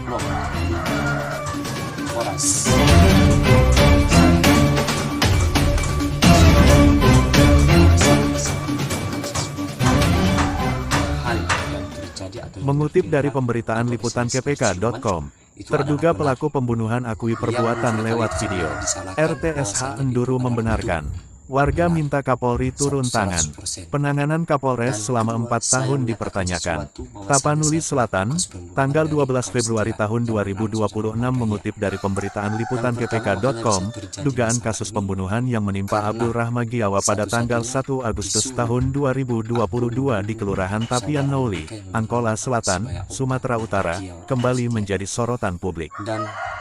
blok Polres. Mengutip dari pemberitaan liputan kpk.com, terduga pelaku pembunuhan akui perbuatan lewat video. RTSH Enduru membenarkan, warga minta Kapolri turun tangan. Penanganan Kapolres selama 4 tahun dipertanyakan. Tapanuli Selatan, tanggal 12 Februari tahun 2026 mengutip dari pemberitaan liputan kpk.com, dugaan kasus pembunuhan yang menimpa Abdul Rahmagiawa pada tanggal 1 Agustus tahun 2022 di Kelurahan Tapian Nauli, Angkola Selatan, Sumatera Utara, kembali menjadi sorotan publik.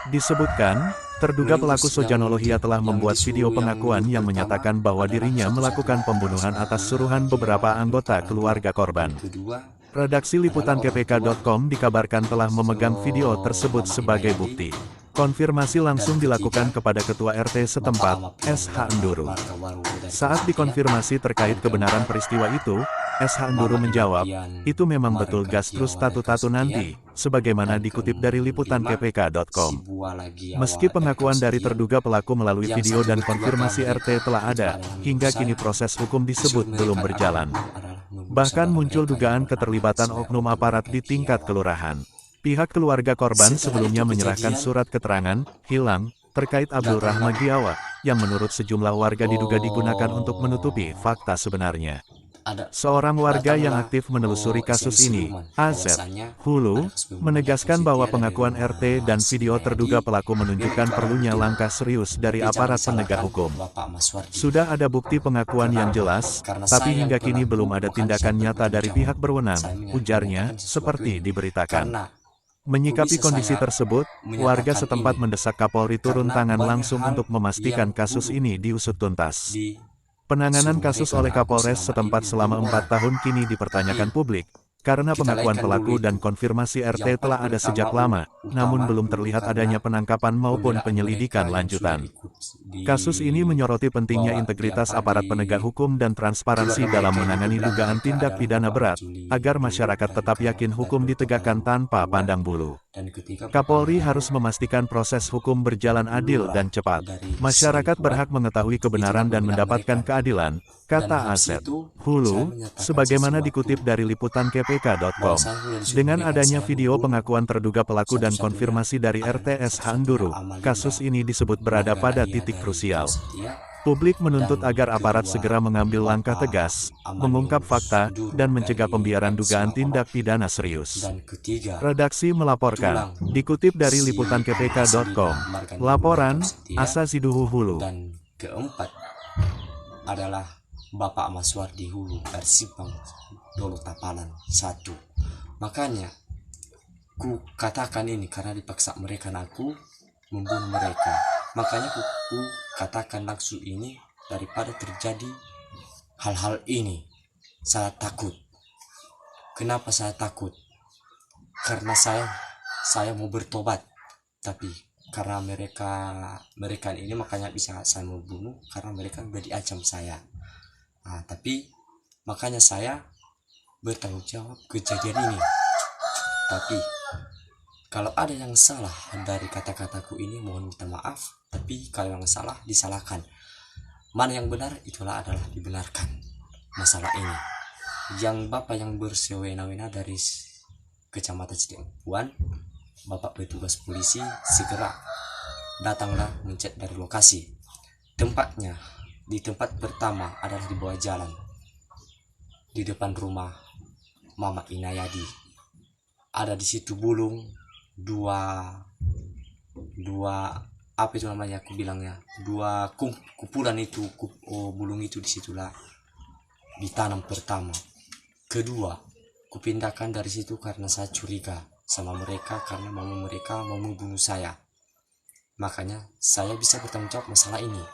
Disebutkan, terduga pelaku Sojanolohia telah membuat video pengakuan yang menyatakan bahwa dirinya melakukan pembunuhan atas suruhan beberapa anggota keluarga korban. Redaksi liputan kpk.com dikabarkan telah memegang video tersebut sebagai bukti. Konfirmasi langsung dilakukan kepada Ketua RT setempat, SH Enduru. Saat dikonfirmasi terkait kebenaran peristiwa itu, SH Enduru menjawab, itu memang betul gas terus tatu-tatu nanti, sebagaimana dikutip dari liputan kpk.com. Meski pengakuan dari terduga pelaku melalui video dan konfirmasi RT telah ada, hingga kini proses hukum disebut belum berjalan. Bahkan muncul dugaan keterlibatan oknum aparat di tingkat kelurahan. Pihak keluarga korban sebelumnya menyerahkan surat keterangan hilang terkait Abdul Rahmagiawa, yang menurut sejumlah warga diduga digunakan untuk menutupi fakta sebenarnya. Seorang warga yang aktif menelusuri kasus ini, AZ Hulu, menegaskan bahwa pengakuan RT dan video terduga pelaku menunjukkan perlunya langkah serius dari aparat penegak hukum. Sudah ada bukti pengakuan yang jelas, tapi hingga kini belum ada tindakan nyata dari pihak berwenang, ujarnya, seperti diberitakan. Menyikapi kondisi tersebut, warga setempat mendesak Kapolri turun tangan langsung untuk memastikan kasus ini diusut tuntas. Penanganan kasus oleh Kapolres setempat selama 4 tahun kini dipertanyakan publik, karena pengakuan pelaku dan konfirmasi RT telah ada sejak lama, namun belum terlihat adanya penangkapan maupun penyelidikan lanjutan. Kasus ini menyoroti pentingnya integritas aparat penegak hukum dan transparansi dalam menangani dugaan tindak pidana berat, agar masyarakat tetap yakin hukum ditegakkan tanpa pandang bulu. Kapolri harus memastikan proses hukum berjalan adil dan cepat. Masyarakat berhak mengetahui kebenaran dan mendapatkan keadilan, kata AZ Hulu, sebagaimana dikutip dari liputan kpk.com. Dengan adanya video pengakuan terduga pelaku dan konfirmasi dari RTSH Enduru, kasus ini disebut berada pada titik krusial. Publik menuntut agar aparat segera mengambil langkah tegas, mengungkap fakta, dan mencegah pembiaran dugaan tindak pidana serius. Redaksi melaporkan, dikutip dari liputan kpk.com, laporan, Asa Siduhu Hulu. Dan keempat adalah Bapak Maswar di Hulu, Persipang, Dolo Tapalan, 1. Makanya, ku katakan ini karena dipaksa mereka aku membunuh mereka. Makanya ku katakan langsung ini daripada terjadi hal-hal ini. Saya takut. Kenapa saya takut? Karena saya mau bertobat, tapi karena mereka ini makanya bisa saya mau bunuh, karena mereka udah diancam saya. Tapi makanya saya bertanggung jawab kejadian ini. Tapi kalau ada yang salah dari kata-kataku ini, mohon minta maaf. Tapi kalau yang salah, disalahkan. Mana yang benar, itulah adalah dibenarkan. Masalah ini, yang Bapak yang bersewenang-wenang dari Kecamatan Citempuan, Bapak petugas polisi, segera datanglah mencek dari lokasi. Tempatnya, di tempat pertama adalah di bawah jalan, di depan rumah Mama Inayadi. Ada di situ bulung, dua apa itu namanya, aku bilangnya, dua kumpulan itu, bulung itu disitulah ditanam pertama. Kedua, kupindahkan dari situ karena saya curiga sama mereka, karena mereka mau membunuh saya. Makanya saya bisa bertanggung jawab masalah ini.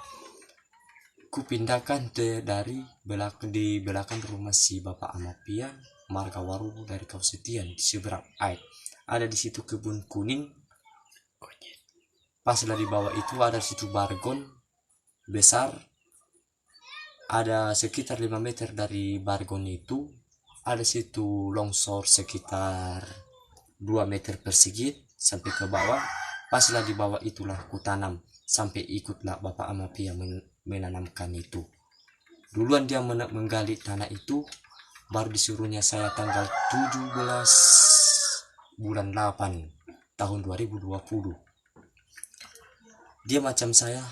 Kupindahkan dari belakang rumah si Bapak Amapian, Marga Waru dari Kausetian, di seberang air. Ada di situ kebun kuning. Pas dari bawah itu ada situ bargon besar. Ada sekitar 5 meter dari bargon itu ada situ longsor sekitar 2 meter persegi. sampai ke bawah. Paslah di bawah itulah ku tanam, sampai ikutlah Bapak Amapia menanamkan itu. Duluan dia menggali tanah itu, baru disuruhnya saya tanggal 17 bulan 8 tahun 2020. Dia macam saya,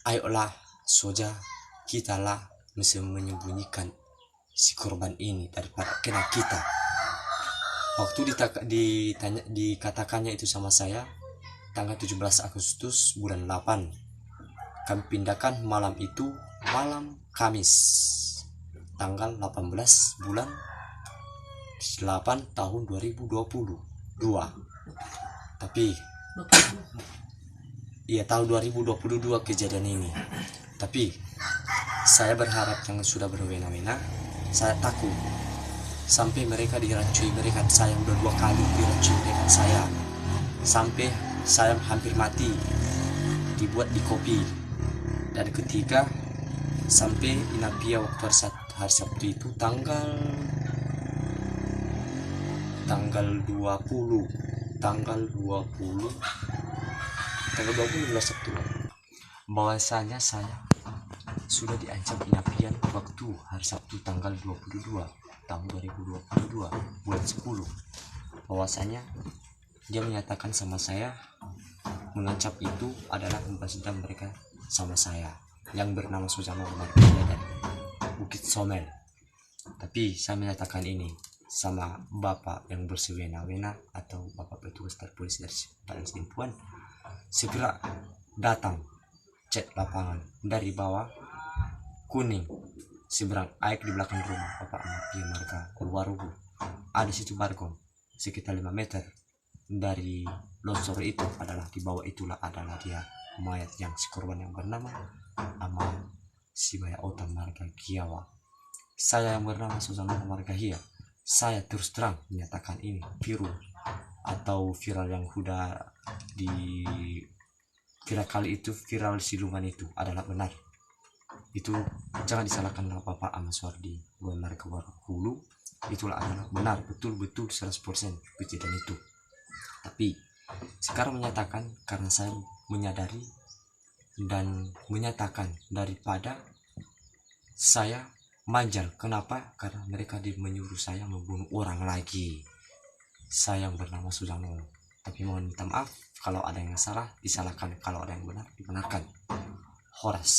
ayolah soja, kita lah mesti menyembunyikan si korban ini daripada kena kita. Waktu dikatakannya itu sama saya tanggal 17 Agustus bulan 8, kami pindahkan malam itu, malam Kamis tanggal 18 bulan 8 tahun 2022. Tapi iya, tahun 2022 kejadian ini. Tapi saya berharap yang sudah berwena-wena, saya takut sampai mereka diracuni. Mereka, saya udah 2 kali diracuni dengan saya, sampai saya hampir mati, dibuat di kopi. Dan ketiga, sampai Inapia waktu hari Sabtu itu tanggal 20 Sabtu, bahwasanya saya sudah diancam Inapian waktu hari Sabtu tanggal 22 tahun 2022 bulan 10. Bahwasanya dia menyatakan sama saya, mengancam itu adalah membalas dendam mereka sama saya yang bernama Sujano Markia dan Bukit Somel. Tapi saya menyatakan ini sama Bapak yang bersewena-wena atau Bapak petugas polisi dari Badan Simpuan, segera datang cek lapangan dari bawah Kuning, seberang air di belakang rumah Bapak Amapia Marga Warugu. Ada situ bargong sekitar 5 meter dari longsor itu, adalah di bawah itulah adalah dia mayat yang si korban yang bernama Amal Sibaya Otam Marga Kiawa. Saya yang bernama Susano Marga Hia, saya terus terang menyatakan ini viral yang sudah di viral kali itu, viral siluman itu adalah benar. Itu jangan disalahkan Bapak Amaswardi Marga Hulu, itulah adalah benar, betul-betul 100% kejadian itu. Tapi sekarang menyatakan karena saya menyadari dan menyatakan daripada saya manjal. Kenapa? Karena mereka menyuruh saya membunuh orang lagi. Saya yang bernama Sujano. Tapi mohon minta maaf kalau ada yang salah disalahkan, kalau ada yang benar dibenarkan. Horas.